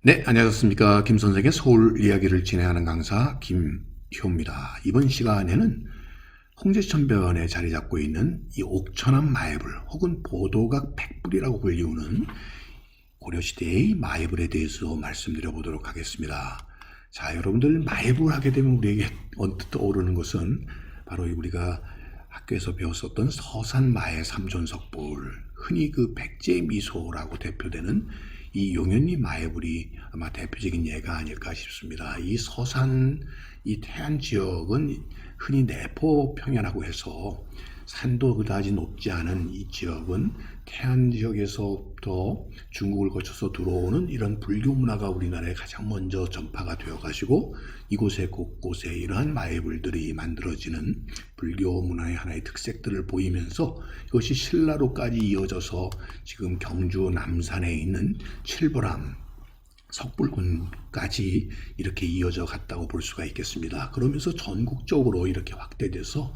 네, 안녕하십니까. 김 선생의 서울 이야기를 진행하는 강사 김효입니다. 이번 시간에는 홍제천변에 자리 잡고 있는 이 옥천암 마애불 혹은 보도각 백불이라고 불리우는 고려시대의 마애불에 대해서 말씀드려 보도록 하겠습니다. 자, 여러분들 마애불 하게 되면 우리에게 언뜻 떠오르는 것은 바로 우리가 학교에서 배웠었던 서산마애 삼존석불, 흔히 그 백제미소라고 대표되는 이 용현리 마애불이 아마 대표적인 예가 아닐까 싶습니다. 이 서산, 이 태안 지역은 흔히 내포 평야라고 해서 산도 그다지 높지 않은 이 지역은 태안 지역에서부터 중국을 거쳐서 들어오는 이런 불교 문화가 우리나라에 가장 먼저 전파가 되어가지고 이곳에 곳곳에 이러한 마애불들이 만들어지는 불교 문화의 하나의 특색들을 보이면서 이것이 신라로까지 이어져서 지금 경주 남산에 있는 칠보람 석불군까지 이렇게 이어져 갔다고 볼 수가 있겠습니다. 그러면서 전국적으로 이렇게 확대돼서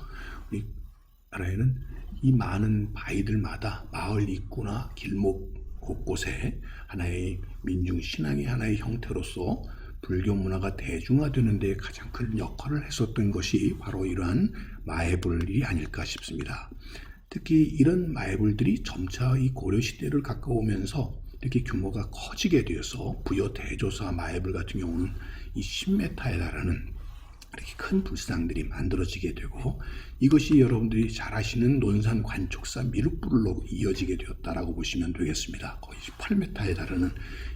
우리 나라에는 이 많은 바위들마다 마을 입구나 길목 곳곳에 하나의 민중 신앙의 하나의 형태로서 불교 문화가 대중화되는 데 가장 큰 역할을 했었던 것이 바로 이러한 마애불이 아닐까 싶습니다. 특히 이런 마애불들이 점차 이 고려시대를 가까우면서 이렇게 규모가 커지게 되어서 부여 대조사 마애불 같은 경우는 이 10m에 달하는 이렇게 큰 불상들이 만들어지게 되고 이것이 여러분들이 잘 아시는 논산 관촉사 미륵불로 이어지게 되었다라고 보시면 되겠습니다. 거의 18m에 달하는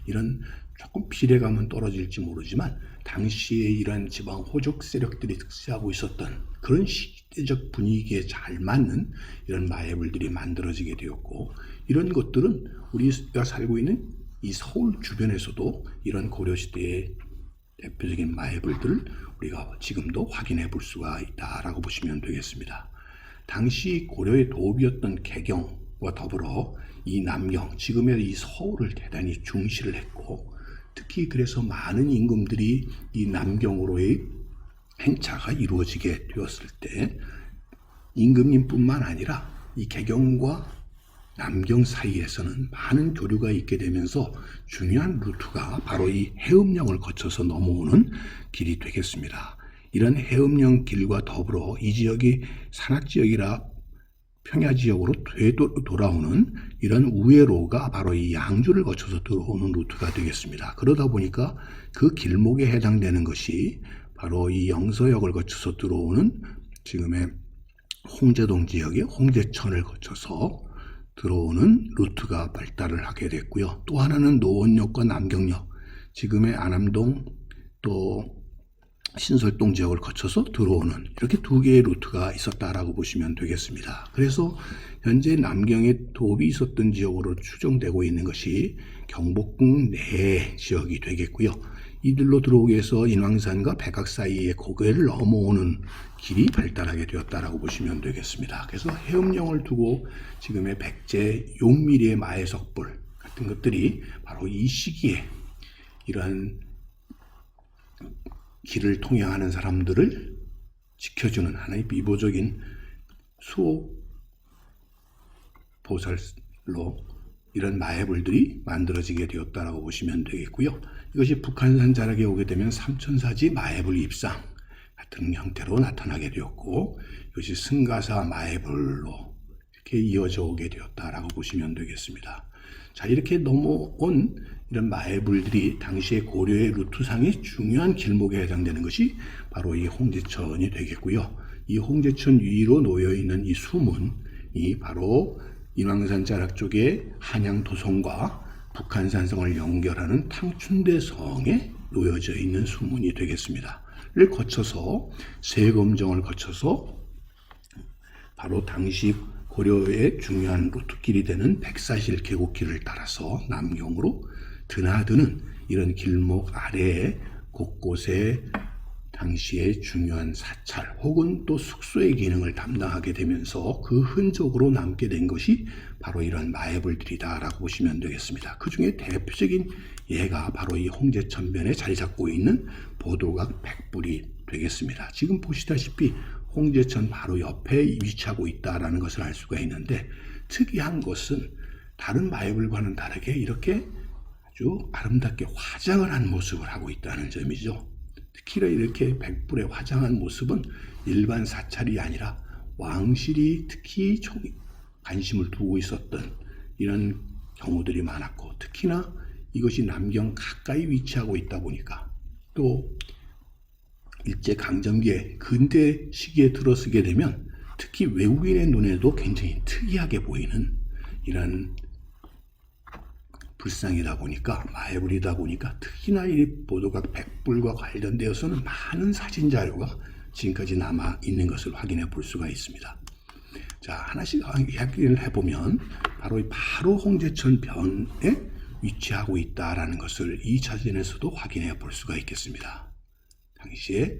이런 조금 비례감은 떨어질지 모르지만 당시에 이러한 지방 호족 세력들이 특시하고 있었던 그런 시대적 분위기에 잘 맞는 이런 마애불들이 만들어지게 되었고 이런 것들은 우리가 살고 있는 이 서울 주변에서도 이런 고려시대의 대표적인 마애불들을 우리가 지금도 확인해 볼 수가 있다라고 보시면 되겠습니다. 당시 고려의 도읍이었던 개경과 더불어 이 남경, 지금의 이 서울을 대단히 중시를 했고 특히 그래서 많은 임금들이 이 남경으로의 행차가 이루어지게 되었을 때 임금님뿐만 아니라 이 개경과 남경 사이에서는 많은 교류가 있게 되면서 중요한 루트가 바로 이 해음령을 거쳐서 넘어오는 길이 되겠습니다. 이런 해음령 길과 더불어 이 지역이 산악지역이라 평야지역으로 되돌아오는 이런 우회로가 바로 이 양주를 거쳐서 들어오는 루트가 되겠습니다. 그러다 보니까 그 길목에 해당되는 것이 바로 이 영서역을 거쳐서 들어오는 지금의 홍제동 지역의 홍제천을 거쳐서 들어오는 루트가 발달을 하게 됐고요. 또 하나는 노원역과 남경역, 지금의 안암동 또 신설동 지역을 거쳐서 들어오는 이렇게 두 개의 루트가 있었다라고 보시면 되겠습니다. 그래서 현재 남경에 도읍이 있었던 지역으로 추정되고 있는 것이 경복궁 내 지역이 되겠고요. 이들로 들어오기 위해서 인왕산과 백악 사이의 고개를 넘어오는 길이 발달하게 되었다라고 보시면 되겠습니다. 그래서 해음령을 두고 지금의 백제 용미리의 마애석불 같은 것들이 바로 이 시기에 이러한 길을 통행하는 사람들을 지켜주는 하나의 비보적인 수호 보살로 이런 마애불들이 만들어지게 되었다라고 보시면 되겠고요. 이것이 북한산 자락에 오게 되면 삼천사지 마애불 입상 같은 형태로 나타나게 되었고 이것이 승가사 마애불로 이렇게 이어져 오게 되었다라고 보시면 되겠습니다. 자, 이렇게 넘어온 이런 마애불들이 당시의 고려의 루트상의 중요한 길목에 해당되는 것이 바로 이 홍제천이 되겠고요. 이 홍제천 위로 놓여 있는 이 수문이 바로 인왕산 자락 쪽에 한양도성과 북한산성을 연결하는 탕춘대성에 놓여져 있는 수문이 되겠습니다. 를 거쳐서 세검정을 거쳐서 바로 당시 고려의 중요한 루트길이 되는 백사실 계곡길을 따라서 남경으로 드나드는 이런 길목 아래에 곳곳에 당시의 중요한 사찰 혹은 또 숙소의 기능을 담당하게 되면서 그 흔적으로 남게 된 것이 바로 이런 마애불들이다라고 보시면 되겠습니다. 그 중에 대표적인 예가 바로 이 홍제천변에 자리 잡고 있는 보도각 백불이 되겠습니다. 지금 보시다시피 홍제천 바로 옆에 위치하고 있다라는 것을 알 수가 있는데 특이한 것은 다른 마애불과는 다르게 이렇게 아주 아름답게 화장을 한 모습을 하고 있다는 점이죠. 특히나 이렇게 백불에 화장한 모습은 일반 사찰이 아니라 왕실이 특히 관심을 두고 있었던 이런 경우들이 많았고, 특히나 이것이 남경 가까이 위치하고 있다 보니까 또 일제강점기에 근대 시기에 들어서게 되면 특히 외국인의 눈에도 굉장히 특이하게 보이는 이런 불상이다 보니까, 마애불이다 보니까 특히나 이 보도각 백불과 관련되어서는 많은 사진 자료가 지금까지 남아 있는 것을 확인해 볼 수가 있습니다. 자, 하나씩 이야기를 해보면 바로 홍제천 변에 위치하고 있다라는 것을 이 사진에서도 확인해 볼 수가 있겠습니다. 당시에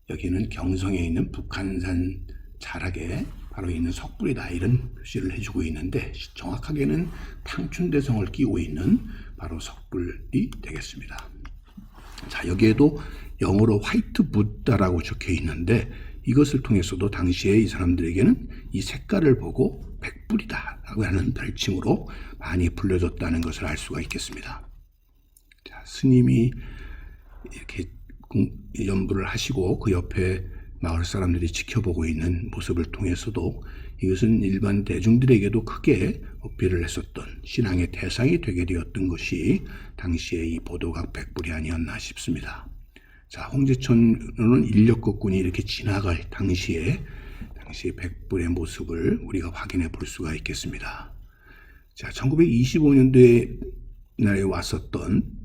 여기는 경성에 있는 북한산 자락에 바로 있는 석불이다, 이런 표시를 해주고 있는데, 정확하게는 탕춘대성을 끼고 있는 바로 석불이 되겠습니다. 자, 여기에도 영어로 화이트 부다라고 적혀 있는데, 이것을 통해서도 당시에 이 사람들에게는 이 색깔을 보고 백불이다 라고 하는 별칭으로 많이 불려졌다는 것을 알 수가 있겠습니다. 자, 스님이 이렇게 연부를 하시고 그 옆에 마을 사람들이 지켜보고 있는 모습을 통해서도 이것은 일반 대중들에게도 크게 어필을 했었던 신앙의 대상이 되게 되었던 것이 당시에 이 보도각 백불이 아니었나 싶습니다. 자, 홍제천으로는 인력거꾼이 이렇게 지나갈 당시에 백불의 모습을 우리가 확인해 볼 수가 있겠습니다. 자, 1925년도에 나라에 왔었던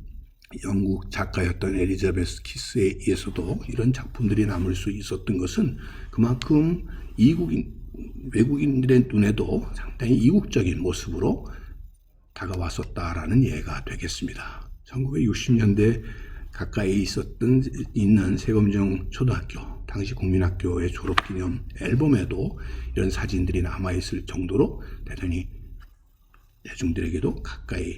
영국 작가였던 엘리자베스 키스에 의해서도 이런 작품들이 남을 수 있었던 것은 그만큼 외국인들의 눈에도 상당히 이국적인 모습으로 다가왔었다라는 예가 되겠습니다. 1960년대 가까이 있는 세검정 초등학교, 당시 국민학교의 졸업기념 앨범에도 이런 사진들이 남아있을 정도로 대단히 대중들에게도 가까이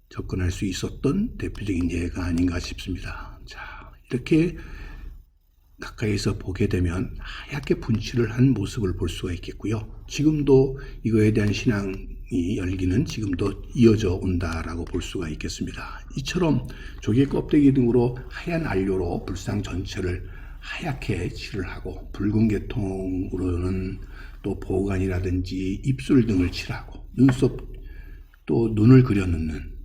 접근할 수 있었던 대표적인 예가 아닌가 싶습니다. 자, 이렇게 가까이서 보게 되면 하얗게 분칠을 한 모습을 볼 수가 있겠고요. 지금도 이거에 대한 신앙이 열기는 지금도 이어져 온다라고 볼 수가 있겠습니다. 이처럼 조개 껍데기 등으로 하얀 안료로 불상 전체를 하얗게 칠을 하고, 붉은 계통으로는 또 보관이라든지 입술 등을 칠하고, 눈썹 또 눈을 그려넣는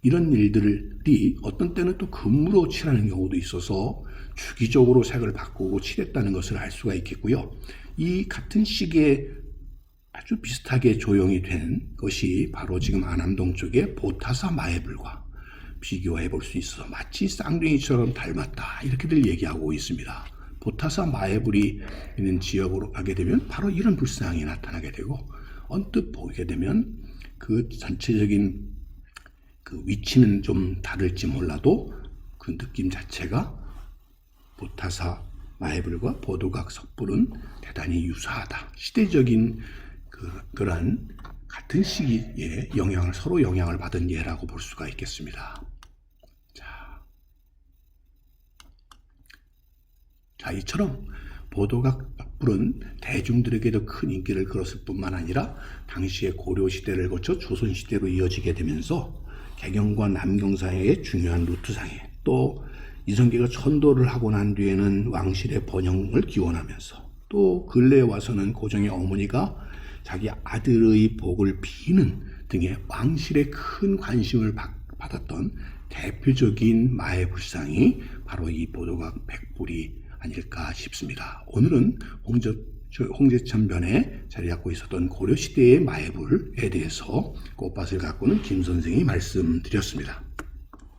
이런 일들이 어떤 때는 또 금으로 칠하는 경우도 있어서 주기적으로 색을 바꾸고 칠했다는 것을 알 수가 있겠고요. 이 같은 시기에 아주 비슷하게 조형이 된 것이 바로 지금 안암동 쪽의 보타사 마애불과 비교해 볼 수 있어서 마치 쌍둥이처럼 닮았다, 이렇게들 얘기하고 있습니다. 보타사 마애불이 있는 지역으로 가게 되면 바로 이런 불상이 나타나게 되고, 언뜻 보게 되면 그 전체적인 그 위치는 좀 다를지 몰라도 그 느낌 자체가 보타사 마애불과 보도각 석불은 대단히 유사하다. 시대적인 그런 같은 시기에 서로 영향을 받은 예라고 볼 수가 있겠습니다. 자, 이처럼 보도각 석불은 대중들에게도 큰 인기를 끌었을 뿐만 아니라 당시의 고려시대를 거쳐 조선시대로 이어지게 되면서 개경과 남경 사이의 중요한 루트상에, 또 이성계가 천도를 하고 난 뒤에는 왕실의 번영을 기원하면서, 또 근래에 와서는 고종의 어머니가 자기 아들의 복을 비는 등의 왕실의 큰 관심을 받았던 대표적인 마애불상이 바로 이 보도각 백불이 아닐까 싶습니다. 오늘은 홍제천변에 자리 잡고 있었던 고려시대의 마애불에 대해서 꽃밭을 가꾸는 김 선생이 말씀드렸습니다.